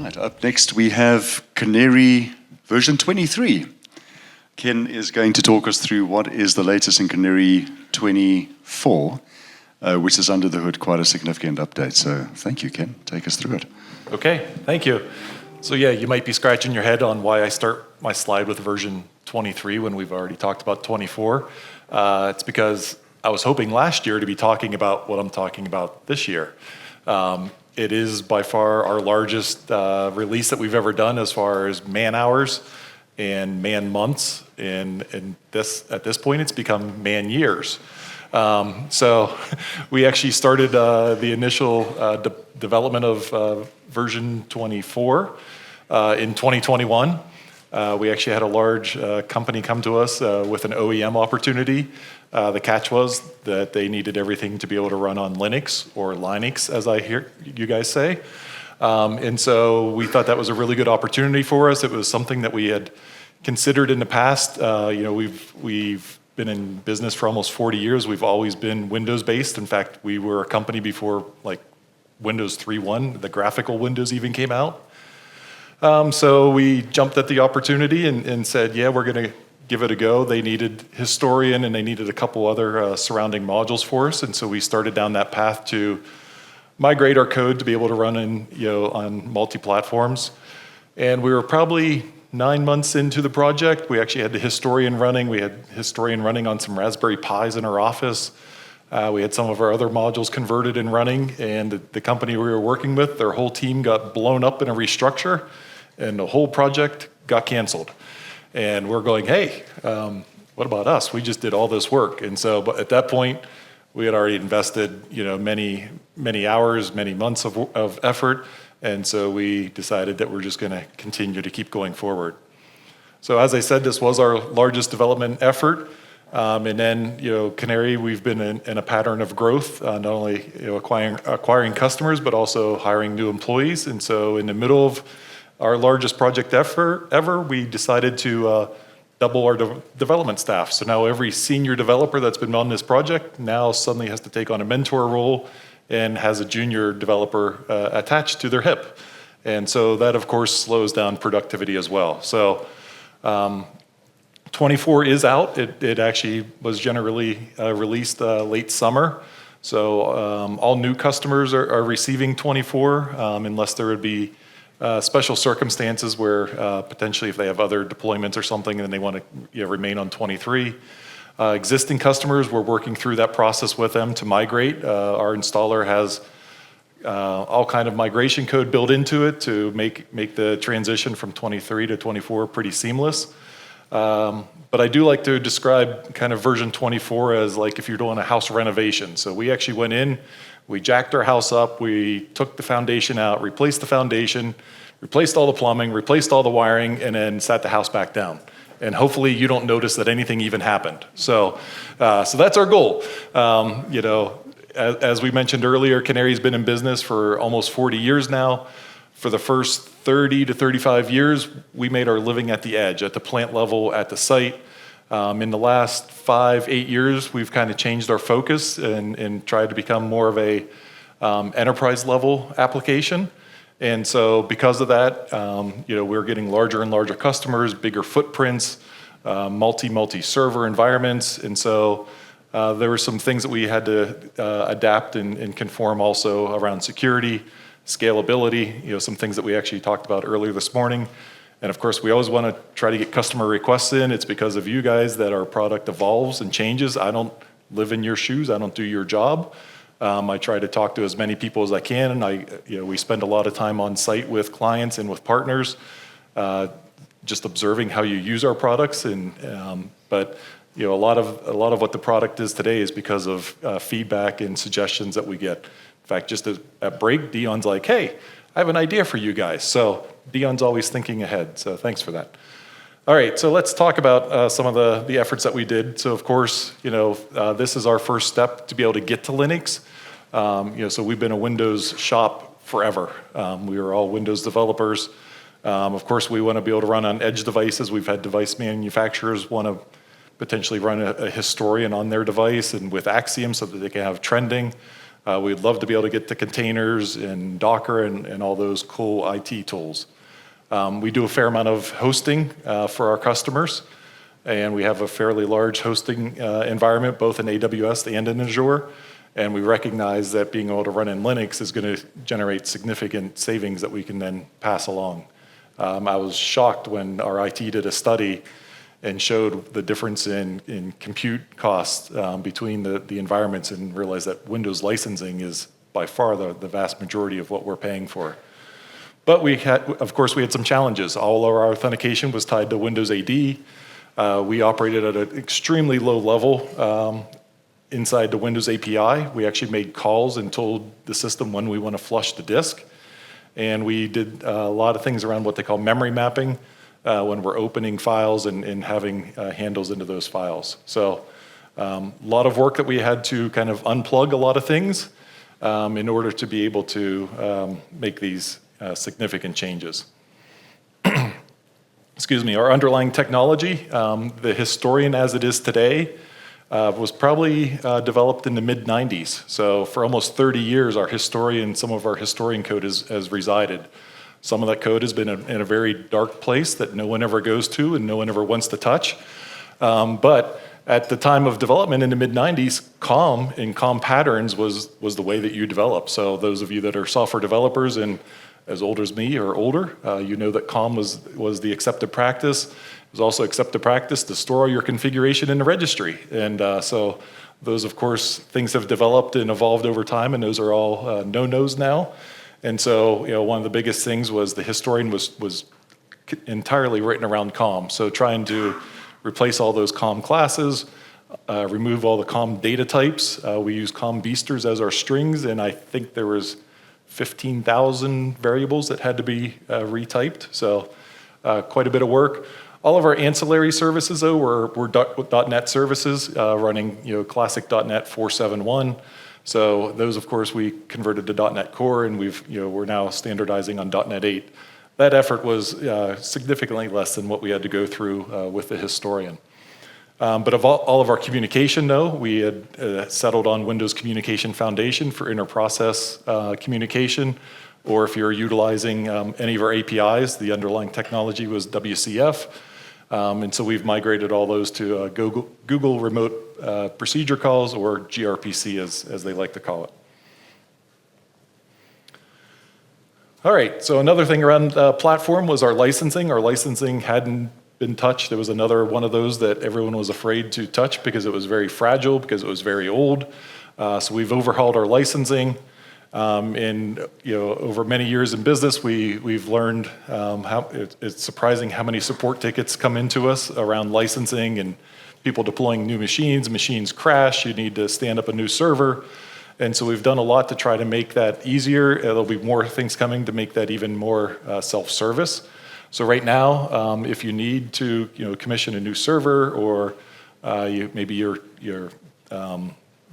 right, up next we have Canary version 23. Ken is going to talk us through what is the latest in Canary 24, which is under the hood quite a significant update. So thank you, Ken. Take us through it. Okay, thank you. So yeah, you might be scratching your head on why I start my slide with version 23 when we've already talked about 24. It's because I was hoping last year to be talking about what I'm talking about this year. It is by far our largest release that we've ever done as far as man hours and man months, and at this point it's become man years. So we actually started the initial development of version 24 in 2021. We actually had a large company come to us with an OEM opportunity. The catch was that they needed everything to be able to run on Linux or Linux, as I hear you guys say. And so we thought that was a really good opportunity for us. It was something that we had considered in the past. We've been in business for almost 40 years. We've always been Windows-based. In fact, we were a company before like Windows 3.1, the graphical Windows even came out. So we jumped at the opportunity and said, yeah, we're going to give it a go. They needed Historian and they needed a couple other surrounding modules for us. And so we started down that path to migrate our code to be able to run on multi-platforms. And we were probably 9 months into the project. We actually had the Historian running. We had Historian running on some Raspberry Pis in our office. We had some of our other modules converted and running. And the company we were working with, their whole team got blown up in a restructure. And the whole project got canceled. And we're going, hey, what about us? We just did all this work. And so but at that point, we had already invested many hours, many months of effort. And so we decided that we're just going to continue to keep going forward. So as I said, this was our largest development effort. And then, Canary, we've been in a pattern of growth, not only acquiring customers, but also hiring new employees. And so in the middle of our largest project ever, we decided to double our development staff. So now every senior developer that's been on this project now suddenly has to take on a mentor role and has a junior developer attached to their hip. And so that, of course, slows down productivity as well. So 24 is out. It actually was generally released late summer. So all new customers are receiving 24 unless there would be special circumstances where potentially if they have other deployments or something and they want to remain on 23. Existing customers, we're working through that process with them to migrate. Our installer has all kind of migration code built into it to make the transition from 23 to 24 pretty seamless. But I do like to describe kind of version 24 as like if you're doing a house renovation. So we actually went in, we jacked our house up, we took the foundation out, replaced the foundation, replaced all the plumbing, replaced all the wiring, and then sat the house back down. And hopefully you don't notice that anything even happened. So that's our goal. As we mentioned earlier, Canary's been in business for almost 40 years now. For the first 30 to 35 years, we made our living at the edge, at the plant level, at the site. In the last 5-8 years, we've kind of changed our focus and tried to become more of a enterprise level application. And so because of that, we're getting larger and larger customers, bigger footprints, multi-server environments. And so there were some things that we had to adapt and conform also around security, scalability, some things that we actually talked about earlier this morning. And of course, we always want to try to get customer requests in. It's because of you guys that our product evolves and changes. I don't live in your shoes. I don't do your job. I try to talk to as many people as I can, and we spend a lot of time on site with clients and with partners, just observing how you use our products. But a lot of what the product is today is because of feedback and suggestions that we get. In fact, just at break, Dion's like, "Hey, I have an idea for you guys." So Dion's always thinking ahead. So thanks for that. All right, so let's talk about some of the efforts that we did. So of course, this is our first step to be able to get to Linux. So we've been a Windows shop forever. We were all Windows developers. Of course, we want to be able to run on edge devices. We've had device manufacturers want to potentially run a Historian on their device and with Axiom so that they can have trending. We'd love to be able to get to containers and Docker and all those cool IT tools. We do a fair amount of hosting for our customers, and we have a fairly large hosting environment, both in AWS and in Azure. And we recognize that being able to run in Linux is going to generate significant savings that we can then pass along. I was shocked when our IT did a study and showed the difference in compute costs between the environments, and realized that Windows licensing is by far the vast majority of what we're paying for. But of course, we had some challenges. All of our authentication was tied to Windows AD. We operated at an extremely low level inside the Windows API. We actually made calls and told the system when we want to flush the disk. And we did a lot of things around what they call memory mapping when we're opening files and having handles into those files. So a lot of work that we had to kind of unplug a lot of things in order to be able to make these significant changes. Excuse me, our underlying technology, the historian as it is today, was probably developed in the mid-90s. So for almost 30 years, some of our historian code has resided. Some of that code has been in a very dark place that no one ever goes to and no one ever wants to touch. But at the time of development in the mid-90s, COM and COM patterns was the way that you develop. So those of you that are software developers and as old as me or older, you know that COM was the accepted practice. It was also accepted practice to store all your configuration in the registry. And so those, of course, things have developed and evolved over time, and those are all no-nos now. And so, one of the biggest things was the historian was entirely written around COM. So trying to replace all those COM classes, remove all the COM data types. We use COM beasters as our strings, and I think there was 15,000 variables that had to be retyped. So quite a bit of work. All of our ancillary services, though, were .NET services running, classic .NET 4.7.1. So those, of course, we converted to .NET Core, and we're now standardizing on .NET 8. That effort was significantly less than what we had to go through with the historian. But of all of our communication, though, we had settled on Windows Communication Foundation for inter-process communication, or if you're utilizing any of our APIs, the underlying technology was WCF. And so we've migrated all those to Google Remote Procedure Calls, or gRPC as they like to call it. All right, so another thing around platform was our licensing. Our licensing hadn't been touched. There was another one of those that everyone was afraid to touch because it was very fragile, because it was very old. So we've overhauled our licensing. And over many years in business, we've learned how it's surprising how many support tickets come into us around licensing and people deploying new machines. Machines crash. You need to stand up a new server. And so we've done a lot to try to make that easier. There'll be more things coming to make that even more self-service. So right now, if you need to commission a new server, or maybe you're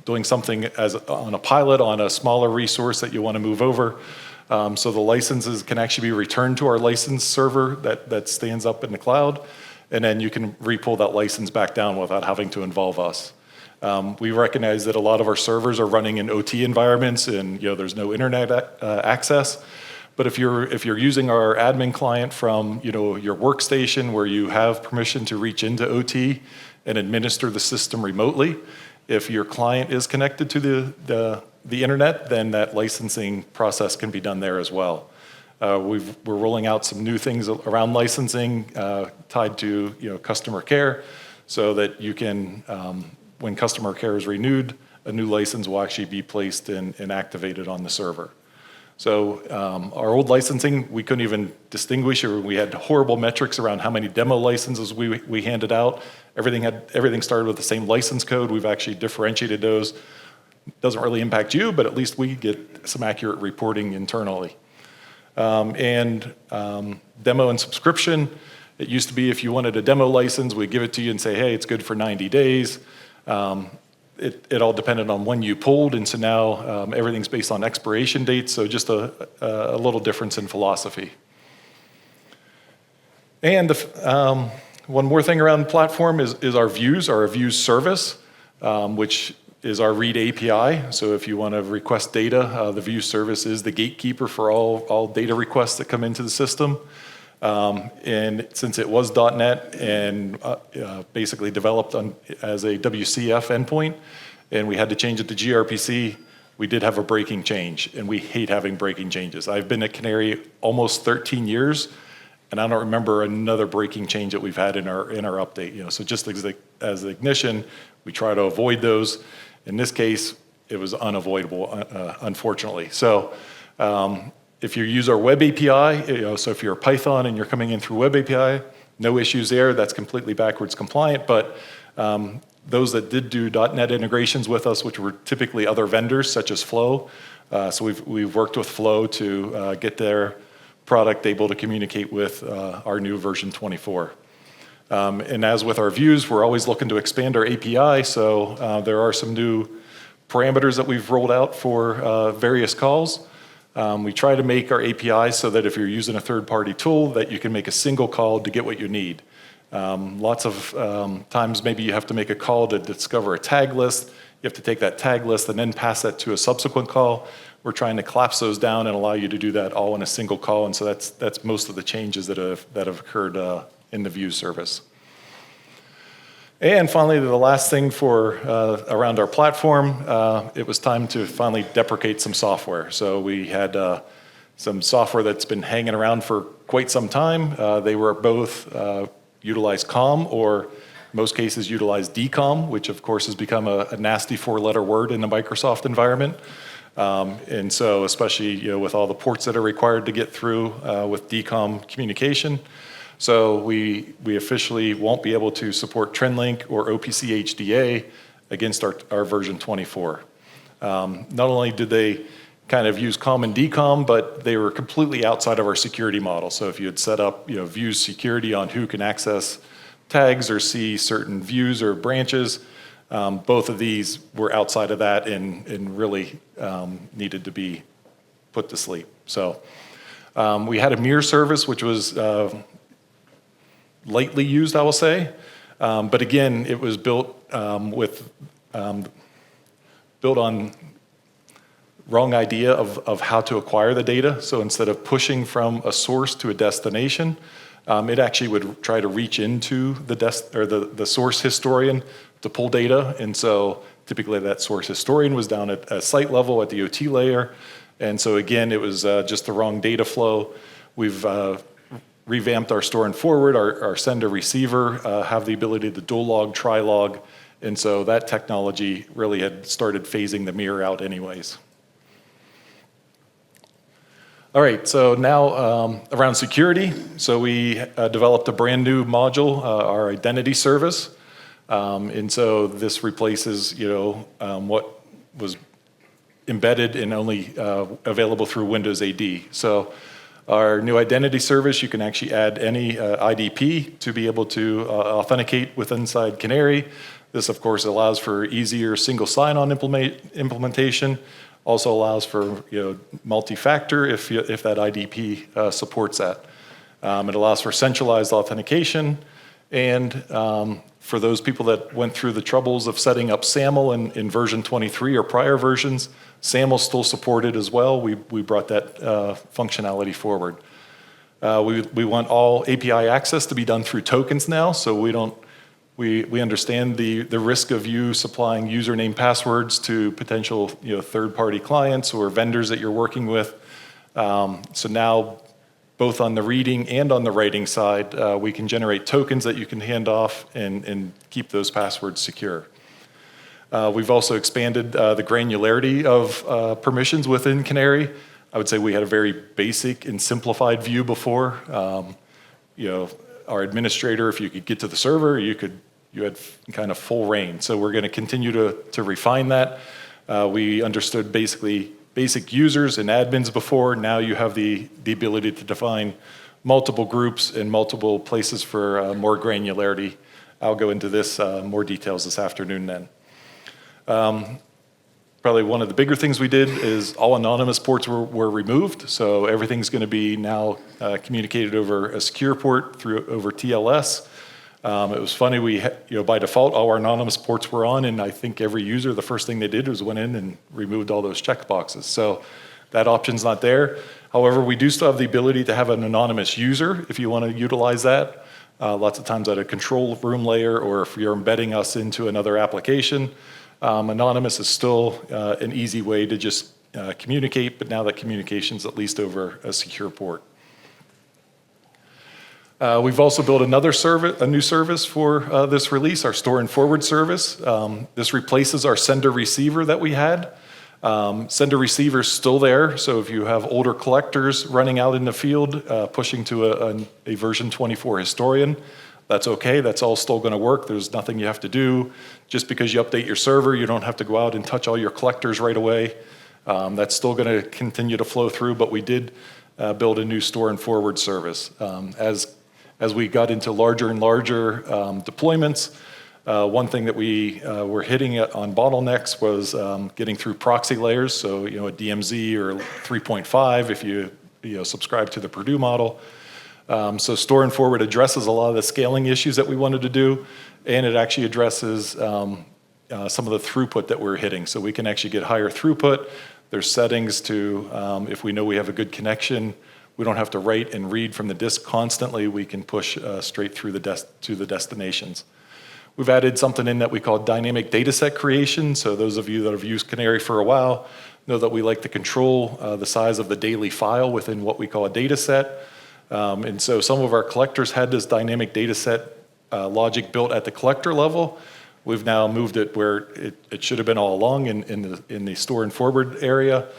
doing something on a pilot on a smaller resource that you want to move over, so the licenses can actually be returned to our license server that stands up in the cloud, and then you can re-pull that license back down without having to involve us. We recognize that a lot of our servers are running in OT environments, and there's no internet access. But if you're using our admin client from your workstation where you have permission to reach into OT and administer the system remotely, if your client is connected to the internet, then that licensing process can be done there as well. We're rolling out some new things around licensing tied to customer care, so that you can, when customer care is renewed, a new license will actually be placed and activated on the server. So our old licensing, we couldn't even distinguish, or we had horrible metrics around how many demo licenses we handed out. Everything started with the same license code. We've actually differentiated those. Doesn't really impact you, but at least we get some accurate reporting internally. Demo and subscription, it used to be if you wanted a demo license, we'd give it to you and say, hey, it's good for 90 days. It all depended on when you pulled, and so now everything's based on expiration dates, so just a little difference in philosophy. And one more thing around the platform is our views service, which is our read API. So if you want to request data, the View service is the gatekeeper for all data requests that come into the system. And since it was .NET and basically developed as a WCF endpoint, and we had to change it to gRPC, we did have a breaking change, and we hate having breaking changes. I've been at Canary almost 13 years, and I don't remember another breaking change that we've had in our update. So just as Ignition, we try to avoid those. In this case, it was unavoidable, unfortunately. So if you use our web API, so if you're a Python and you're coming in through web API, no issues there. That's completely backwards compliant. But those that did do .NET integrations with us, which were typically other vendors such as Flow, so we've worked with Flow to get their product able to communicate with our new version 24. And as with our views, we're always looking to expand our API. So there are some new parameters that we've rolled out for various calls. We try to make our API so that if you're using a third-party tool, that you can make a single call to get what you need. Lots of times maybe you have to make a call to discover a tag list. You have to take that tag list and then pass that to a subsequent call. We're trying to collapse those down and allow you to do that all in a single call. And so that's most of the changes that have occurred in the View service. And finally, the last thing for around our platform, it was time to finally deprecate some software. So we had some software that's been hanging around for quite some time. They were both utilize COM, or in most cases utilize DCOM, which of course has become a nasty four-letter word in the Microsoft environment. And so especially with all the ports that are required to get through with DCOM communication. So we officially won't be able to support TrendLink or OPC HDA against our version 24. Not only did they kind of use COM and DCOM, but they were completely outside of our security model. So if you had set up view security on who can access tags or see certain views or branches, both of these were outside of that and really needed to be put to sleep. So we had a mirror service, which was lightly used, I will say. But again, it was built built on wrong idea of how to acquire the data. So instead of pushing from a source to a destination, it actually would try to reach into the source historian to pull data. And so typically that source historian was down at a site level at the OT layer. And so again, it was just the wrong data flow. We've revamped our store and forward, our sender receiver have the ability to dual log, tri-log. And so that technology really had started phasing the mirror out anyways. All right, so now around security. So we developed a brand new module, our identity service. And so this replaces, what was embedded and only available through Windows AD. So our new identity service, you can actually add any IDP to be able to authenticate with inside Canary. This, of course, allows for easier single sign-on implementation. Also allows for multi-factor if that IDP supports that. It allows for centralized authentication, and for those people that went through the troubles of setting up SAML in version 23 or prior versions, SAML still supported as well. We brought that functionality forward. We want all API access to be done through tokens now, so we understand the risk of you supplying username passwords to potential third-party clients or vendors that you're working with. So now, both on the reading and on the writing side, we can generate tokens that you can hand off and keep those passwords secure. We've also expanded the granularity of permissions within Canary. I would say we had a very basic and simplified view before. Our administrator, if you could get to the server, you had kind of full reign. So we're going to continue to refine that. We understood basic users and admins before. Now you have the ability to define multiple groups and multiple places for more granularity. I'll go into this more details this afternoon then. Probably one of the bigger things we did is all anonymous ports were removed. So everything's going to be now communicated over a secure port over TLS. It was funny, by default, all our anonymous ports were on, and I think every user, the first thing they did was went in and removed all those checkboxes. So that option's not there. However, we do still have the ability to have an anonymous user if you want to utilize that. Lots of times at a control room layer, or if you're embedding us into another application. Anonymous is still an easy way to just communicate, but now that communication's at least over a secure port. We've also built a new service for this release, our store and forward service. This replaces our sender receiver that we had. Sender receiver is still there, so if you have older collectors running out in the field, pushing to a version 24 historian, that's okay. That's all still going to work. There's nothing you have to do. Just because you update your server, you don't have to go out and touch all your collectors right away. That's still going to continue to flow through, but we did build a new store and forward service. As we got into larger and larger deployments, one thing that we were hitting on bottlenecks was getting through proxy layers. So, a DMZ or 3.5 if you subscribe to the Purdue model. So store and forward addresses a lot of the scaling issues that we wanted to do, and it actually addresses some of the throughput that we're hitting. So we can actually get higher throughput. There's settings to, if we know we have a good connection, we don't have to write and read from the disk constantly. We can push straight through to the destinations. We've added something in that we call dynamic dataset creation. So those of you that have used Canary for a while know that we like to control the size of the daily file within what we call a dataset. And so some of our collectors had this dynamic dataset logic built at the collector level. We've now moved it where it should have been all along in the store and forward area.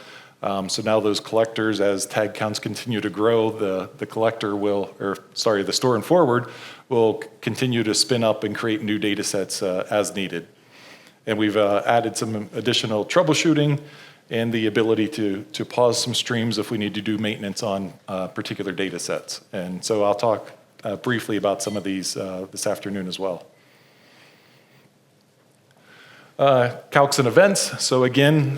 So now those collectors, as tag counts continue to grow, the store and forward will continue to spin up and create new data sets as needed. And we've added some additional troubleshooting and the ability to pause some streams if we need to do maintenance on particular data sets. And so I'll talk briefly about some of these this afternoon as well. Calcs and events. So again,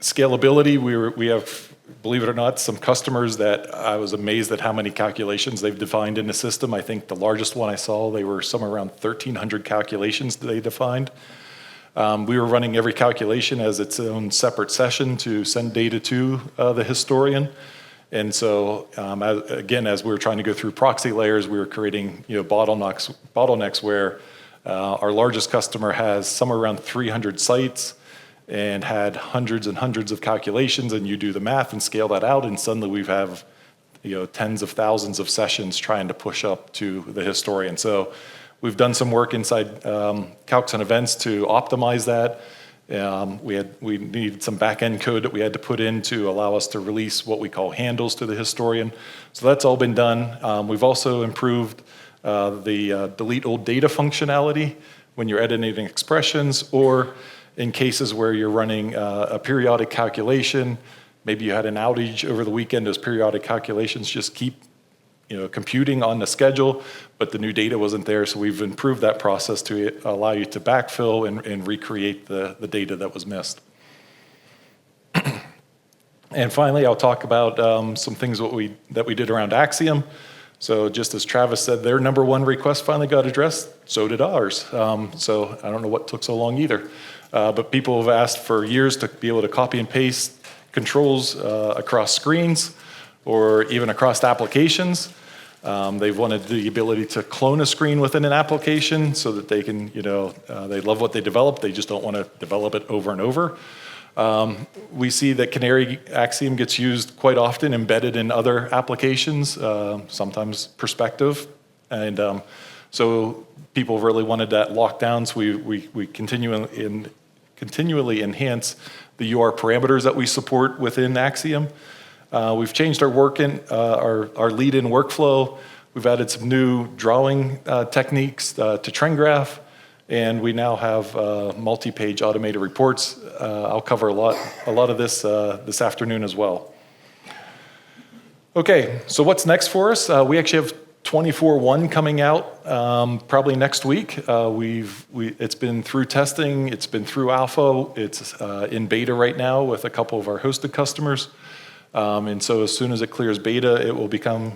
scalability, we have, believe it or not, some customers that I was amazed at how many calculations they've defined in the system. I think the largest one I saw, they were somewhere around 1,300 calculations that they defined. We were running every calculation as its own separate session to send data to the historian. And so, as we were trying to go through proxy layers, we were creating bottlenecks where our largest customer has somewhere around 300 sites and had hundreds and hundreds of calculations, and you do the math and scale that out, and suddenly we have tens of thousands of sessions trying to push up to the historian. So we've done some work inside calcs and events to optimize that. We needed some back-end code that we had to put in to allow us to release what we call handles to the historian. So that's all been done. We've also improved the delete old data functionality when you're editing expressions, or in cases where you're running a periodic calculation. Maybe you had an outage over the weekend. Those periodic calculations just keep computing on the schedule, but the new data wasn't there. So we've improved that process to allow you to backfill and recreate the data that was missed. And finally, I'll talk about some things that we did around Axiom. So just as Travis said, their number one request finally got addressed. So did ours. So I don't know what took so long either. But people have asked for years to be able to copy and paste controls across screens or even across applications. They've wanted the ability to clone a screen within an application so that they can, they love what they develop. They just don't want to develop it over and over. We see that Canary Axiom gets used quite often, embedded in other applications, sometimes Perspective. And so people really wanted that locked down. So we continually enhance the UR parameters that we support within Axiom. We've changed our our lead-in workflow. We've added some new drawing techniques to trend graph, and we now have multi-page automated reports. I'll cover a lot of this this afternoon as well. Okay, so what's next for us? We actually have 24.1 coming out probably next week. It's been through testing, it's been through alpha, it's in beta right now with a couple of our hosted customers. And so as soon as it clears beta, it will become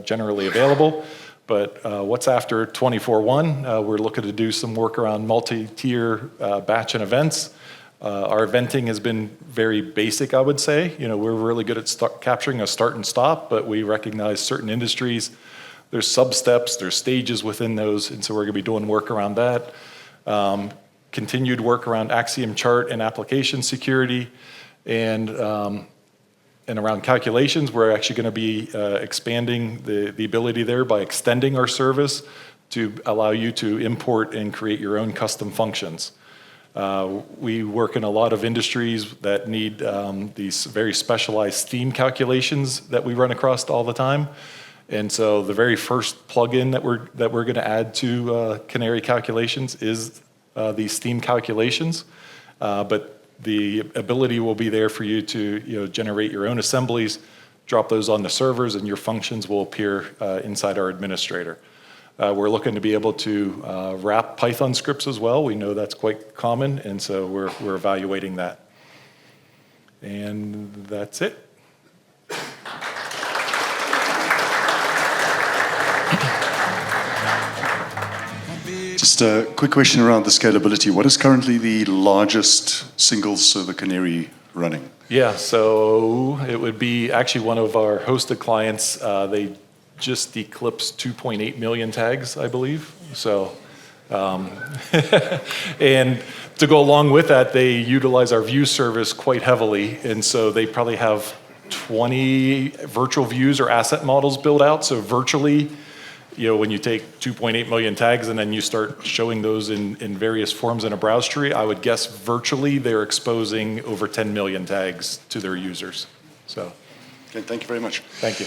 generally available. But what's after 24.1? We're looking to do some work around multi-tier batch and events. Our eventing has been very basic, I would say. We're really good at capturing a start and stop, but we recognize certain industries, there's sub-steps, there's stages within those, and so we're going to be doing work around that. Continued work around Axiom chart and application security, and around calculations, we're actually going to be expanding the ability there by extending our service to allow you to import and create your own custom functions. We work in a lot of industries that need these very specialized steam calculations that we run across all the time. And so the very first plugin that we're going to add to Canary calculations is these steam calculations. But the ability will be there for you to generate your own assemblies, drop those on the servers, and your functions will appear inside our administrator. We're looking to be able to wrap Python scripts as well. We know that's quite common, and so we're evaluating that. And that's it. Just a quick question around the scalability. What is currently the largest single server Canary running? Yeah, so it would be actually one of our hosted clients. They just eclipsed 2.8 million tags, I believe. So, and to go along with that, they utilize our view service quite heavily. And so they probably have 20 virtual views or asset models built out. So virtually, when you take 2.8 million tags and then you start showing those in various forms in a browse tree, I would guess virtually they're exposing over 10 million tags to their users. So, okay, thank you very much. Thank you.